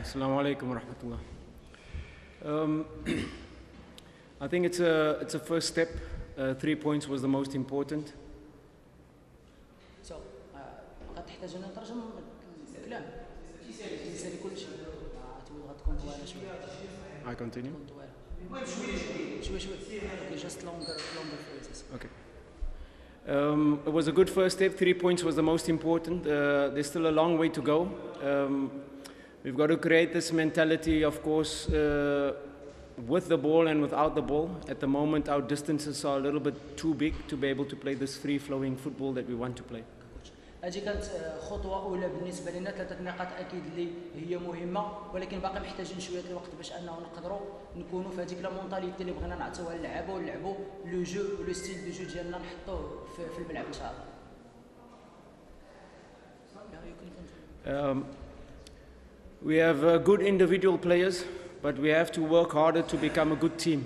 Assalamu alaikum wa rahmatullah. I think it's a first step. 3 points was the most important. So, قد تحتاج أن نترجم الكلام. يسالي كل شيء. غتكون طويلة شوية. I continue. شوي. Okay, just longer phrases. Okay. It was a good first step. 3 points was the most important. There's still a long way to go. We've got to create this mentality, of course, with the ball and without the ball. At the moment, our distances are a little bit too big to be able to play this free-flowing football that we want to play. هذه كانت خطوة أولى بالنسبة لنا. 3 نقاط أكيد اللي هي مهمة، ولكن باقي محتاجين شوية الوقت باش أنه نقدروا نكونوا في هذيك لا مونطاليتي اللي بغينا نعطيوها للعابة ونلعبوا لو جو ولو ستيل دو جو ديالنا نحطوه في الملعب إن شاء الله. We have good individual players, but we have to work harder to become a good team.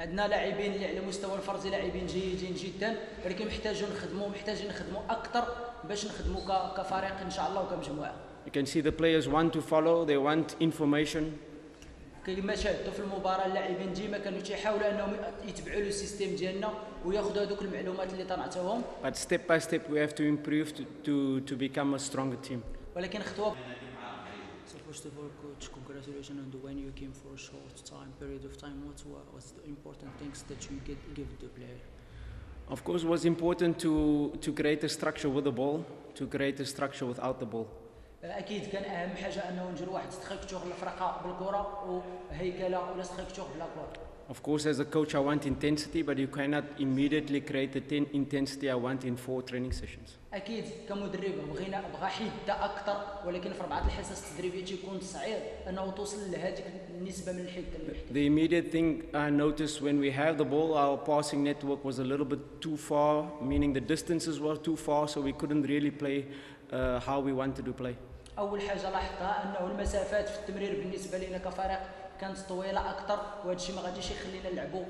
عندنا لاعبين اللي على مستوى الفردي لاعبين جيدين جدا، ولكن محتاجين نخدموا أكثر باش نخدموا كفريق إن شاء الله وكمجموعة. You can see the players want to follow, they want information. كما شاهدتوا في المباراة اللاعبين ديما كانوا تيحاولوا أنهم يتبعوا لو سيستيم ديالنا وياخذوا هذوك المعلومات اللي تنعطيوهم. But step by step we have to improve to become a stronger team. ولكن خطوة. So first of all, coach, congratulations on when you came for a short period of time. What was the important things that you give the player? Of course, it was important to create a structure with the ball, to create a structure without the ball. أكيد كان أهم حاجة أنه نديروا واحد ستراكتور للفرقة بالكرة وهيكلة ولا ستراكتور بلا كرة. Of course, as a coach, I want intensity, but you cannot immediately create the intensity I want in 4 training sessions. أكيد كمدرب بغى حدة أكثر، ولكن في 4 الحصص التدريبية تيكون صعيب أنه توصل لهذيك النسبة من الحدة. The immediate thing I noticed when we have the ball, our passing network was a little bit too far, meaning the distances were too far, so we couldn't really play how we wanted to play. أول حاجة لاحظتها أنه المسافات في التمرير بالنسبة لنا كفريق كانت طويلة أكثر، وهذا الشيء ما غاديش يخلينا نلعبوا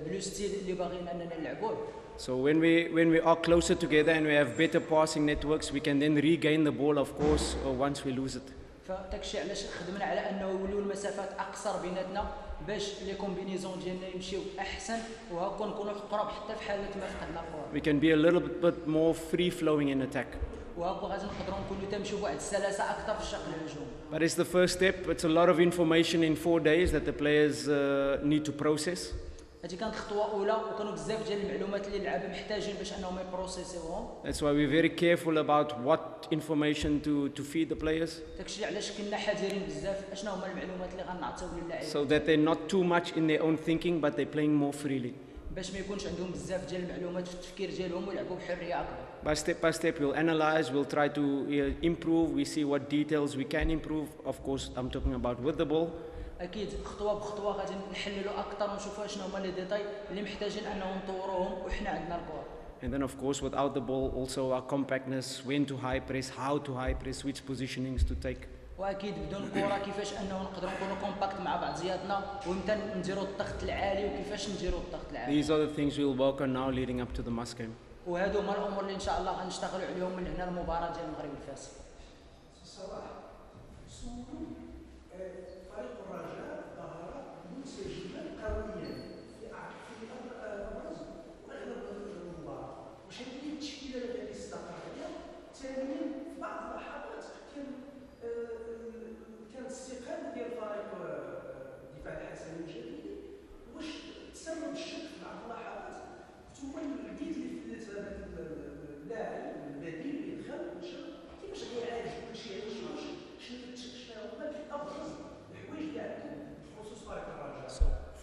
بلو ستيل اللي باغيين أننا نلعبوه. So when we are closer together and we have better passing networks, we can then regain the ball, of course, once we lose it. فداك الشيء علاش خدمنا على أنه يوليو المسافات أقصر بيناتنا باش لي كومبينيزون ديالنا يمشيو أحسن وهكا نكونوا قراب حتى في حالة ما فقدنا الكرة. We can be a little bit more free flowing in attack. وهكا غادي نقدروا نكونوا تمشيو بواحد السلاسة أكثر في الشق الهجوم. But it's the first step. It's a lot of information in 4 days that the players need to process. هذه كانت خطوة أولى وكانوا بزاف ديال المعلومات اللي اللعابة محتاجين باش أنهم يبروسيسيوهم. That's why we're very careful about what information to feed the players. داكشي علاش كنا حذرين بزاف اشنو هما المعلومات اللي غنعطيو للاعبين. So that they're not too much in their own thinking, but they're playing more freely. باش ما يكونش عندهم بزاف ديال المعلومات في التفكير ديالهم ويلعبوا بحرية أكبر. By step, we'll analyze, we'll try to improve, we see what details we can improve. Of course, I'm talking about with the ball. أكيد خطوة بخطوة غادي نحللوا أكثر ونشوفوا شنو هما لي ديتاي اللي محتاجين أنهم نطوروهم وحنا عندنا الكرة. And then, of course, without the ball, also our compactness, when to high press, how to high press, which positionings to take. وأكيد بدون كرة كيفاش أنه نقدروا نكونوا كومباكت مع بعضياتنا وإمتى نديروا الضغط العالي وكيفاش نديروا الضغط العالي. These are the things we'll work on now leading up to the Musk game. وهادو هما الأمور اللي إن شاء الله غنشتغلوا عليهم من هنا المباراة ديال المغرب الفاس.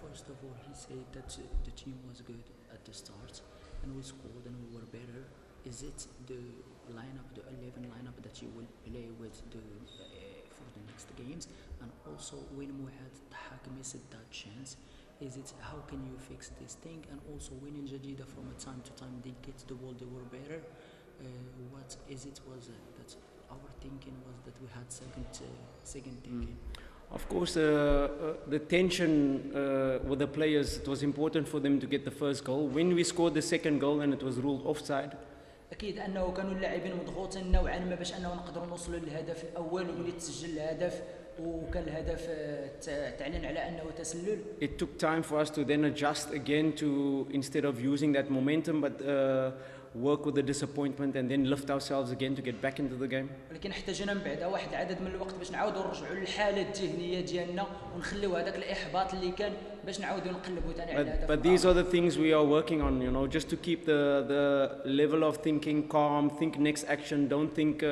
First of all, he said that the team was good at the start and we scored and we were better. Is it the lineup, the 11 lineup that you will play with for the next games? And also when Mohed Tahak missed that chance, is it how can you fix this thing? And also when in Jadida from time to time they get the ball, they were better. What is it was that our thinking was that we had second thinking? Of course, the tension with the players, it was important for them to get the first goal. When we scored the second goal and it was ruled offside, اكيد انه كانوا اللاعبين مضغوطين نوعا ما باش انه نقدروا نوصلوا للهدف الاول وملي تسجل الهدف وكان الهدف تعلن على انه تسلل. It took time for us to then adjust again to, instead of using that momentum, but work with the disappointment and then lift ourselves again to get back into the game. ولكن احتاجنا من بعدها واحد العدد من الوقت باش نعاودوا نرجعوا للحاله الذهنيه ديالنا ونخليو هذاك الاحباط اللي كان باش نعاودوا نقلبوا ثاني على الهدف. But these are the things we are working on, you know, just to keep the level of thinking calm, think next action, don't think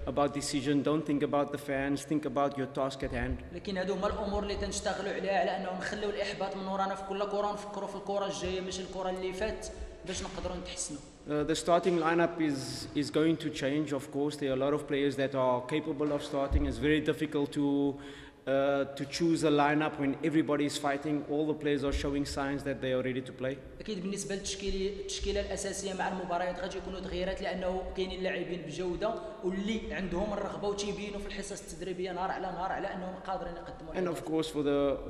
about decision, don't think about the fans, think about your task at hand. لكن هادو هما الامور اللي تنشتغلوا عليها على انه نخليو الاحباط من ورانا في كل كره ونفكروا في الكره الجايه ماشي الكره اللي فات باش نقدروا نتحسنوا. The starting lineup is going to change, of course. There are a lot of players that are capable of starting. It's very difficult to choose a lineup when everybody is fighting. All the players are showing signs that they are ready to play. اكيد بالنسبه للتشكيله الاساسيه مع المباريات غادي يكونوا تغييرات لانه كاينين لاعبين بجوده واللي عندهم الرغبه وتيبينوا في الحصص التدريبيه نهار على نهار على انهم قادرين يقدموا. And of course,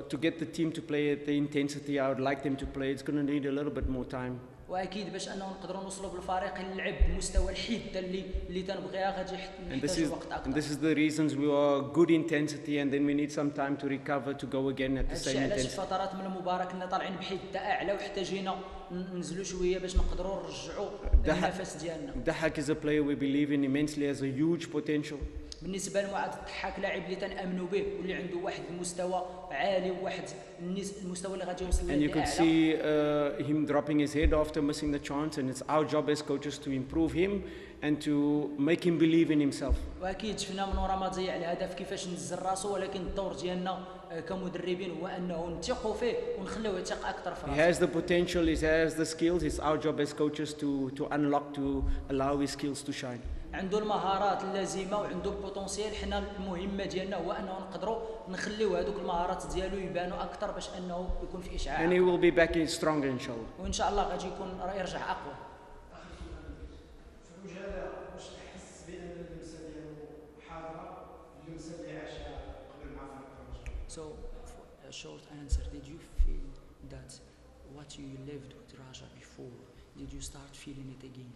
to get the team to play at the intensity I would like them to play, it's going to need a little bit more time. واكيد باش انه نقدروا نوصلوا بالفريق اللعب بمستوى الحده اللي تنبغيها غادي نحتاجوا وقت اكثر. And this is the reasons we are good intensity and then we need some time to recover to go again at the same علاش intensity. فترات من المباراه كنا طالعين بحده اعلى واحتاجينا ننزلوا شويه باش نقدروا نرجعوا النفس ديالنا. Dahak is a player we believe in immensely, has a huge potential. بالنسبه لمعاذ الضحاك لاعب اللي تنامنوا به واللي عنده واحد المستوى عالي وواحد المستوى اللي غادي يوصل And you ليه could see him dropping his head after missing the chance, and it's our job as coaches to improve him and to make him believe in himself. واكيد شفنا من ورا ما ضيع الهدف كيفاش نزل راسو ولكن الدور ديالنا كمدربين هو انه نثقوا فيه ونخليوه يثق اكثر في He راسو. has the potential, he has the skills. It's our job as coaches to unlock, to allow his skills to shine. عنده المهارات اللازمه وعنده البوتنسيال. حنا المهمه ديالنا هو انه نقدروا نخليو هذوك المهارات ديالو يبانوا اكثر باش انه يكون في اشعاع. And he will be back in stronger, inshallah. وان شاء الله غادي يكون يرجع اقوى. So, for a short answer, did you feel that what you lived with Raja before, did you start feeling it again?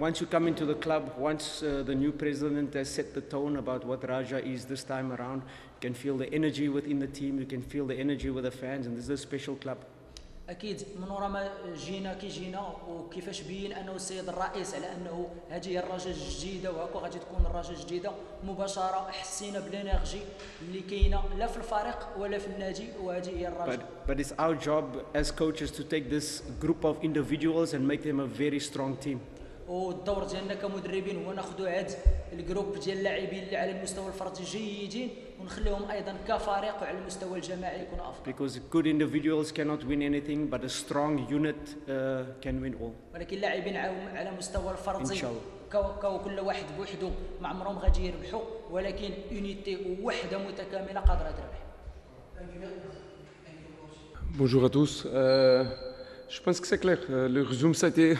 Once you come into the club, once the new president has set the tone about what Raja is this time around, you can feel the energy within the team, you can feel the energy with the fans, and this is a special club. اكيد من ورا ما جينا وكيفاش بين انه السيد الرئيس على انه هذه هي الرجاء الجديده وهكا غادي تكون الرجاء الجديده مباشره حسينا بالانرجي اللي كاينه لا في الفريق ولا في النادي وهذه هي الرجاء. But it's our job as coaches to take this group of individuals and make them a very strong team. والدور ديالنا كمدربين هو ناخذوا هاد الجروب ديال اللاعبين اللي على المستوى الفردي جيدين ونخليهم ايضا كفريق وعلى المستوى الجماعي يكون افضل. Because good individuals cannot win anything, but a strong unit can win all. ولكن اللاعبين على مستوى الفردي إن شاء الله. كل واحد بوحده ما عمرهم غادي يربحوا ولكن يونيتي ووحده متكامله قادره تربح. Bonjour à tous. Je pense que c'est clair. Le résumé, ça a été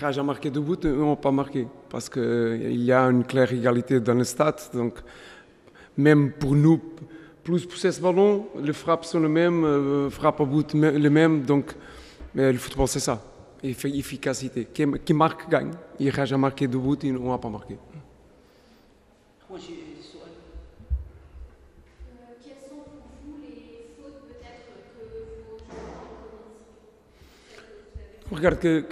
Raja a marqué 2 buts, eux n'ont pas marqué. Parce qu'il y a une claire égalité dans le stade. Donc, même pour nous, plus pousser ce ballon, les frappes sont les mêmes, frappe à but les mêmes. Donc, mais le football, c'est ça. Il fait efficacité. Qui marque, gagne. Et Raja a marqué 2 buts, ils n'ont pas marqué. Regarde que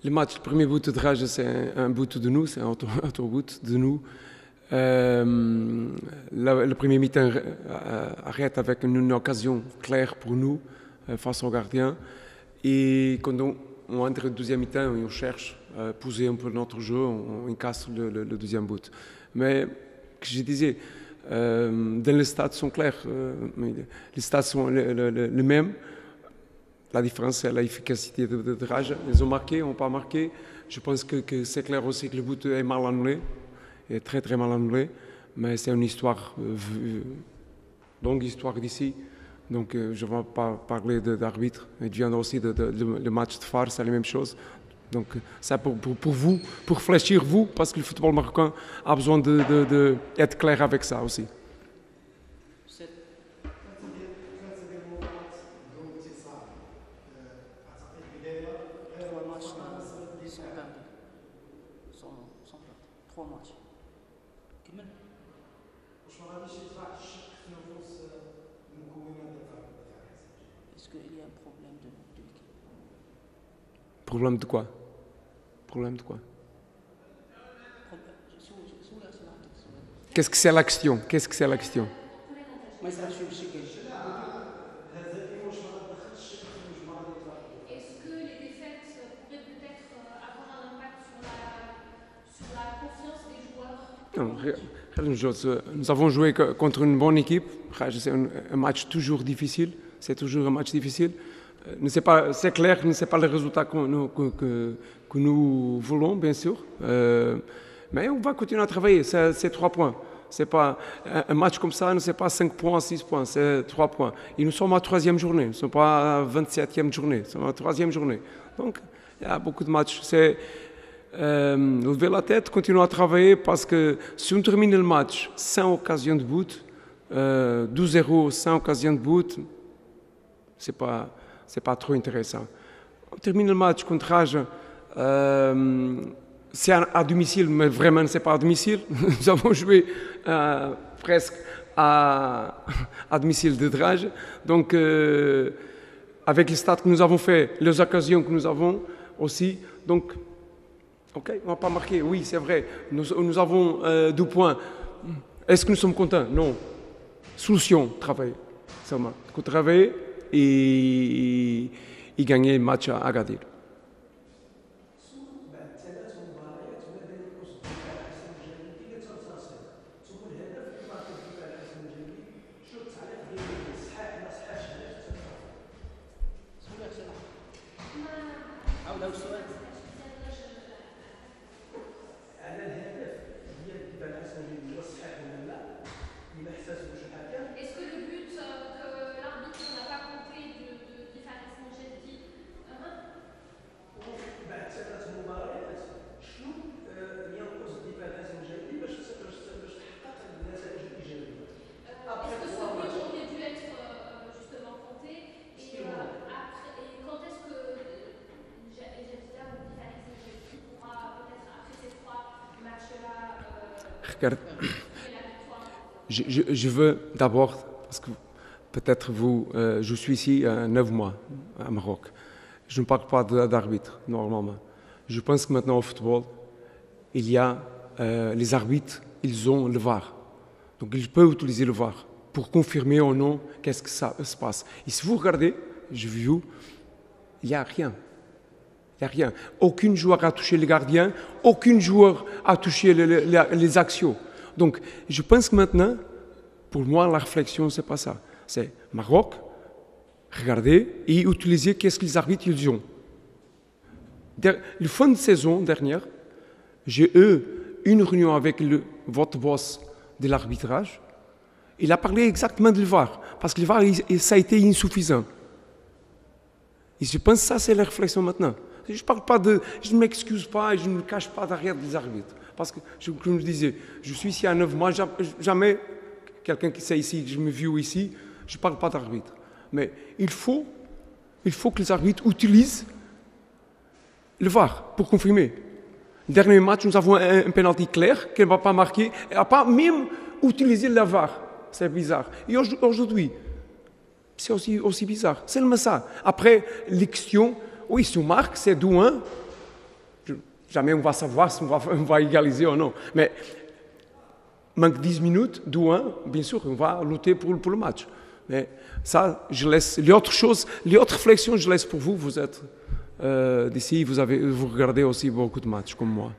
le match, le premier but de Raja, c'est un but de nous, c'est un auto-but de nous. Le premier mi-temps arrête avec une occasion claire pour nous face au gardien. Et quand on entre le deuxième mi-temps, on cherche à pousser un peu notre jeu, on casse le deuxième but. Mais, que je disais, dans les stats sont clairs, les stats sont les mêmes. La différence, c'est l'efficacité de Raja. Ils ont marqué, ils n'ont pas marqué. Je pense que c'est clair aussi que le but est mal annulé, est très très mal annulé. Mais c'est une histoire, longue histoire d'ici. Donc je ne vais pas parler d'arbitre. Il viendra aussi le match de phare, c'est la même chose. Donc c'est pour vous, pour fléchir vous, parce que le football marocain a besoin d'être clair avec ça aussi. Est-ce qu'il y a un problème de l'équipe? Problème de quoi? Problème de quoi? Qu'est-ce que c'est la question? Qu'est-ce que c'est la question? Mas acho que cheguei. Est-ce que les défaites pourraient peut-être avoir un impact sur la confiance des joueurs? Non, nous avons joué contre une bonne équipe. C'est un match toujours difficile. C'est toujours un match difficile. C'est clair que ce n'est pas le résultat que nous voulons, bien sûr. Mais on va continuer à travailler. C'est 3 points. C'est pas un match comme ça, ce n'est pas 5 points, 6 points, c'est 3 points. Et nous sommes à 3e journée, nous ne sommes pas à 27e journée, nous sommes à 3e journée. Donc, il y a beaucoup de matchs. C'est lever la tête, continuer à travailler, parce que si on termine le match sans occasion de but, 12-0 sans occasion de but, c'est pas trop intéressant. On termine le match contre Rage, c'est à domicile, mais vraiment ce n'est pas à domicile. Nous avons joué presque à domicile de Drage. Donc, avec les stats que nous avons fait, les occasions que nous avons aussi, donc, ok, on n'a pas marqué, oui, c'est vrai, nous avons 2 points. Est-ce que nous sommes contents? Non. Solution, travailler. Seulement. Travailler et gagner le match à Agadir. Est-ce que le but que l'arbitre n'a pas compté de Fares Mongedi est-ce que ce but aurait dû être justement compté et quand est-ce que Jeddah ou Fares Mongedi pourra peut-être après ces 3 matchs-là Regarde, je veux d'abord, parce que peut-être je suis ici 9 mois à Maroc. Je ne parle pas d'arbitre, normalement. Je pense que maintenant au football, il y a les arbitres, ils ont le VAR. Donc ils peuvent utiliser le VAR pour confirmer ou non qu'est-ce que ça se passe. Et si vous regardez, j'ai vu, il n'y a rien. Il n'y a rien. Aucun joueur a touché le gardien, aucun joueur a touché les axiaux. Donc, je pense que maintenant, pour moi, la réflexion, ce n'est pas ça. C'est Maroc, regarder et utiliser qu'est-ce que les arbitres ils ont. Le fin de saison dernière, j'ai eu une réunion avec votre boss de l'arbitrage. Il a parlé exactement du VAR, parce que le VAR, ça a été insuffisant. Et je pense que ça, c'est la réflexion maintenant. Je ne m'excuse pas et je ne me cache pas derrière des arbitres. Parce que, comme je disais, je suis ici à 9 mois, jamais quelqu'un qui sait ici, je me vis ici, je ne parle pas d'arbitre. Mais il faut que les arbitres utilisent le VAR pour confirmer. Le dernier match, nous avons un penalty clair qu'elle ne va pas marquer, et n'a pas même utilisé le VAR. C'est bizarre. Et aujourd'hui, c'est aussi bizarre. C'est seulement ça. Après, l'élection, oui, si on marque, c'est 2-1. Jamais on va savoir si on va égaliser ou non. Mais manque 10 minutes, 2-1, bien sûr, on va lutter pour le match. Mais ça, je laisse. Les autres réflexions, je laisse pour vous. Vous êtes d'ici, vous regardez aussi beaucoup de matchs comme moi.